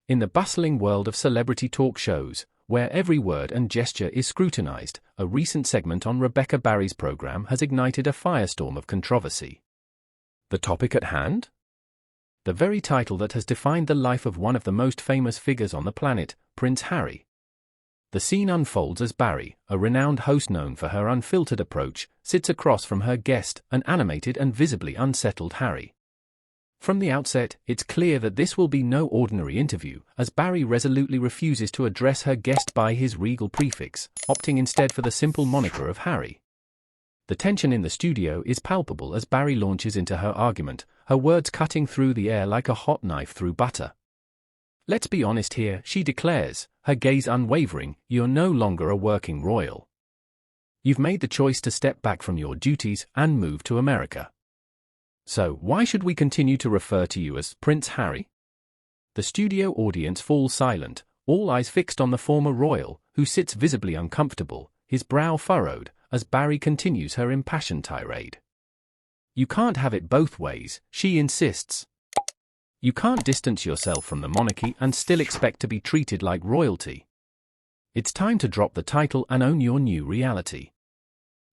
In the bustling world of celebrity talk shows, where every word and gesture is scrutinized, a recent segment on Rebecca Barry's program has ignited a firestorm of controversy. The topic at hand? The very title that has defined the life of one of the most famous figures on the planet, Prince Harry. The scene unfolds as Barry, a renowned host known for her unfiltered approach, sits across from her guest, an animated and visibly unsettled Harry. From the outset, it's clear that this will be no ordinary interview, as Barry resolutely refuses to address her guest by his regal prefix, opting instead for the simple moniker of Harry. The tension in the studio is palpable as Barry launches into her argument, her words cutting through the air like a hot knife through butter. "Let's be honest here," she declares, her gaze unwavering, "you're no longer a working royal. You've made the choice to step back from your duties and move to America. So, why should we continue to refer to you as Prince Harry?" The studio audience falls silent, all eyes fixed on the former royal, who sits visibly uncomfortable, his brow furrowed, as Barry continues her impassioned tirade. "You can't have it both ways," she insists. "You can't distance yourself from the monarchy and still expect to be treated like royalty. It's time to drop the title and own your new reality."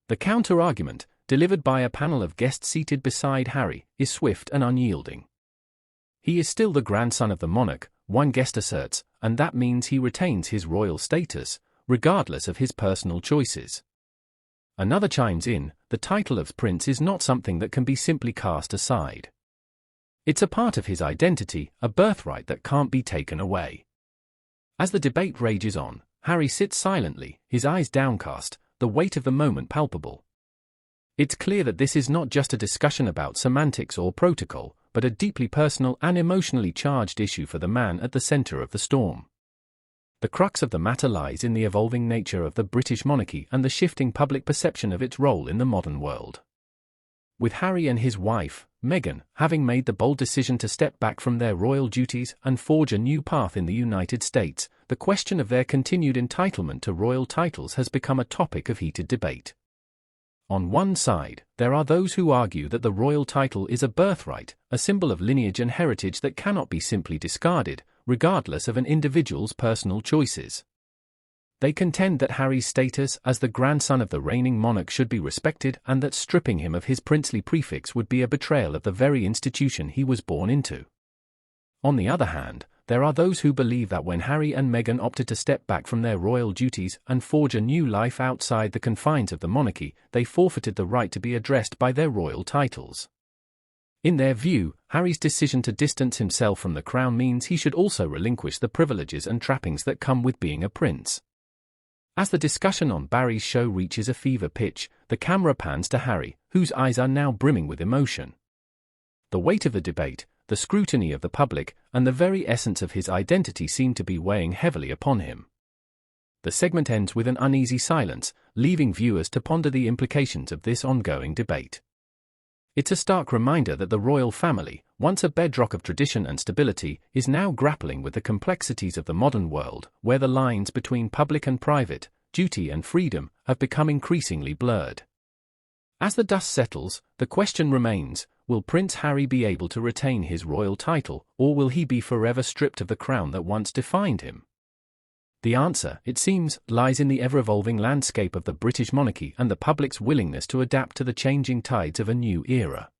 The counter-argument, delivered by a panel of guests seated beside Harry, is swift and unyielding. "He is still the grandson of the monarch," one guest asserts, "and that means he retains his royal status, regardless of his personal choices." Another chimes in, "The title of prince is not something that can be simply cast aside. It's a part of his identity, a birthright that can't be taken away." As the debate rages on, Harry sits silently, his eyes downcast, the weight of the moment palpable. It's clear that this is not just a discussion about semantics or protocol, but a deeply personal and emotionally charged issue for the man at the center of the storm. The crux of the matter lies in the evolving nature of the British monarchy and the shifting public perception of its role in the modern world. With Harry and his wife, Meghan, having made the bold decision to step back from their royal duties and forge a new path in the United States, the question of their continued entitlement to royal titles has become a topic of heated debate. On one side, there are those who argue that the royal title is a birthright, a symbol of lineage and heritage that cannot be simply discarded, regardless of an individual's personal choices. They contend that Harry's status as the grandson of the reigning monarch should be respected and that stripping him of his princely prefix would be a betrayal of the very institution he was born into. On the other hand, there are those who believe that when Harry and Meghan opted to step back from their royal duties and forge a new life outside the confines of the monarchy, they forfeited the right to be addressed by their royal titles. In their view, Harry's decision to distance himself from the crown means he should also relinquish the privileges and trappings that come with being a prince. As the discussion on Barry's show reaches a fever pitch, the camera pans to Harry, whose eyes are now brimming with emotion. The weight of the debate, the scrutiny of the public, and the very essence of his identity seem to be weighing heavily upon him. The segment ends with an uneasy silence, leaving viewers to ponder the implications of this ongoing debate. It's a stark reminder that the royal family, once a bedrock of tradition and stability, is now grappling with the complexities of the modern world, where the lines between public and private, duty and freedom, have become increasingly blurred. As the dust settles, the question remains, will Prince Harry be able to retain his royal title, or will he be forever stripped of the crown that once defined him? The answer, it seems, lies in the ever-evolving landscape of the British monarchy and the public's willingness to adapt to the changing tides of a new era.